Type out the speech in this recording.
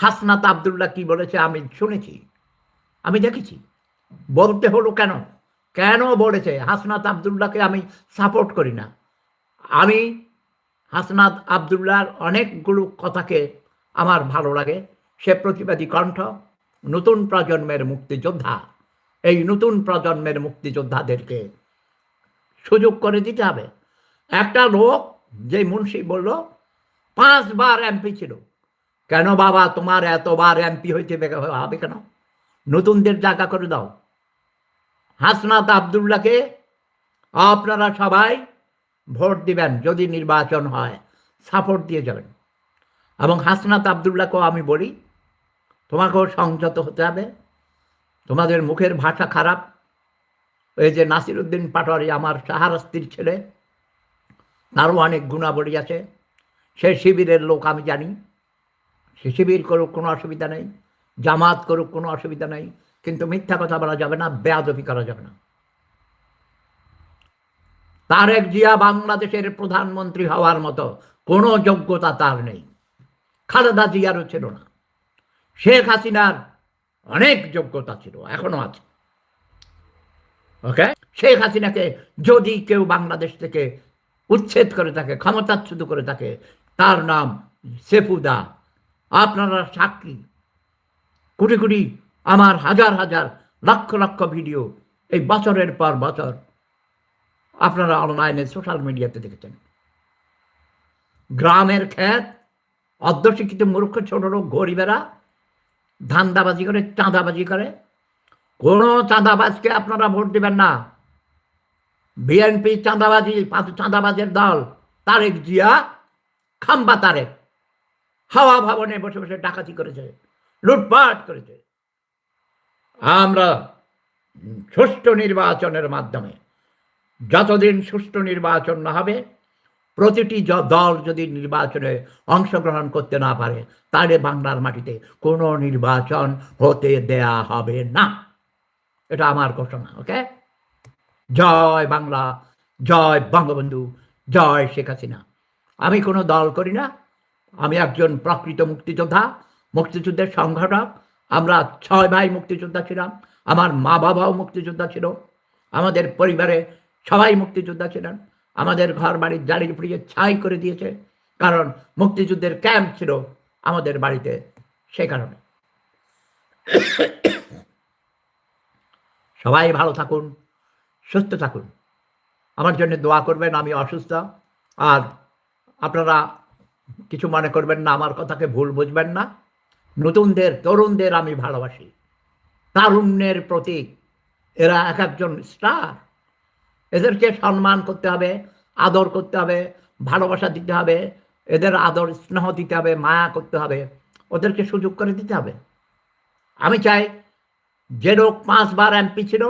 হাসনাত আব্দুল্লাহ কি বলেছে আমি শুনেছি, আমি দেখেছি। বলতে হলো কেন? কেন বলেছে? হাসনাত আব্দুল্লাহকে আমি সাপোর্ট করি না। আমি হাসনাত আব্দুল্লাহর অনেকগুলো কথাকে আমার ভালো লাগে। সে প্রতিবাদী কণ্ঠ, নতুন প্রজন্মের মুক্তিযোদ্ধা। এই নতুন প্রজন্মের মুক্তিযোদ্ধাদেরকে সুযোগ করে দিতে হবে। একটা লোক, যে মুন্সি বলল 5 বার এমপি ছিল। কেন বাবা তোমার এতবার এমপি হইতে হবে কেন? নতুনদের জায়গা করে দাও। হাসনাত আব্দুল্লাহকে আপনারা সবাই ভোট দিবেন, যদি নির্বাচন হয় সাপোর্ট দিয়ে যাবেন। এবং হাসনাত আব্দুল্লাহকেও আমি বলি, তোমাকেও সংযত হতে হবে। তোমাদের মুখের ভাষা খারাপ। এই যে নাসিরুদ্দিন পাটোয়ারি আমার শাহরাস্তির ছেলে, তারও অনেক গুণাবলী আছে। সে শিবিরের লোক, আমি জানি। সে শিবির করুক, কোনো অসুবিধা নেই, জামাত করুক, কোনো অসুবিধা নেই, কিন্তু মিথ্যা কথা বলা যাবে না, বেয়াদবি করা যাবে না। তারেক জিয়া বাংলাদেশের প্রধানমন্ত্রী হওয়ার মতো কোনো যোগ্যতা তার নেই। খালেদা জিয়ারও ছিল না। শেখ হাসিনার অনেক যোগ্যতা ছিল, এখনো আছে। ওকে, শেখ হাসিনাকে যদি কেউ বাংলাদেশ থেকে উচ্ছেদ করে থাকে, ক্ষমতাচ্যুত করে থাকে, তার নাম সেফুদা। আপনারা সাক্ষী। কোটি কোটি, আমার হাজার হাজার, লক্ষ লক্ষ ভিডিও এই বছরের পর বছর আপনারা অনলাইনে সোশ্যাল মিডিয়াতে দেখেছেন। গ্রামের ক্ষেত, অর্ধশিক্ষিত মূর্খ ছোট লোক গরিবেরা ধান্দাবাজি করে, চাঁদাবাজি করে। কোনো চাঁদাবাজকে আপনারা ভোট দেবেন না। বিএনপি চাঁদাবাজি, চাঁদাবাজের দল। তারেক জিয়া খাম্বা তারেক হাওয়া ভবনে বসে বসে ডাকাতি করেছে, লুটপাট করেছে। আমরা সুষ্ঠু নির্বাচনের মাধ্যমে, যতদিন সুষ্ঠু নির্বাচন না হবে, প্রতিটি দল যদি নির্বাচনে অংশগ্রহণ করতে না পারে, তাহলে বাংলার মাটিতে কোনো নির্বাচন হতে দেয়া হবে না। এটা আমার ঘোষণা। ওকে, জয় বাংলা, জয় বঙ্গবন্ধু, জয় শেখ হাসিনা। আমি কোনো দল করি না। আমি একজন প্রকৃত মুক্তিযোদ্ধা, মুক্তিযুদ্ধের সংগঠক। আমরা 6 ভাই মুক্তিযোদ্ধা ছিলাম। আমার মা বাবাও মুক্তিযোদ্ধা ছিল। আমাদের পরিবারে সবাই মুক্তিযোদ্ধা ছিলেন। আমাদের ঘর বাড়ির জ্বালিয়ে পুড়িয়ে ছাই করে দিয়েছে, কারণ মুক্তিযুদ্ধের ক্যাম্প ছিল আমাদের বাড়িতে। সে কারণে সবাই ভালো থাকুন, সুস্থ থাকুন। আমার জন্য দোয়া করবেন। আমি অসুস্থ। আর আপনারা কিছু মনে করবেন না, আমার কথাকে ভুল বুঝবেন না। নতুনদের, তরুণদের আমি ভালোবাসি। তারুণ্যের প্রতীক এরা, এক একজন স্টার। এদেরকে সম্মান করতে হবে, আদর করতে হবে, ভালোবাসা দিতে হবে। এদের আদর স্নেহ দিতে হবে, মায়া করতে হবে, ওদেরকে সুযোগ করে দিতে হবে। আমি চাই যে লোক 5 বার এমপি ছিল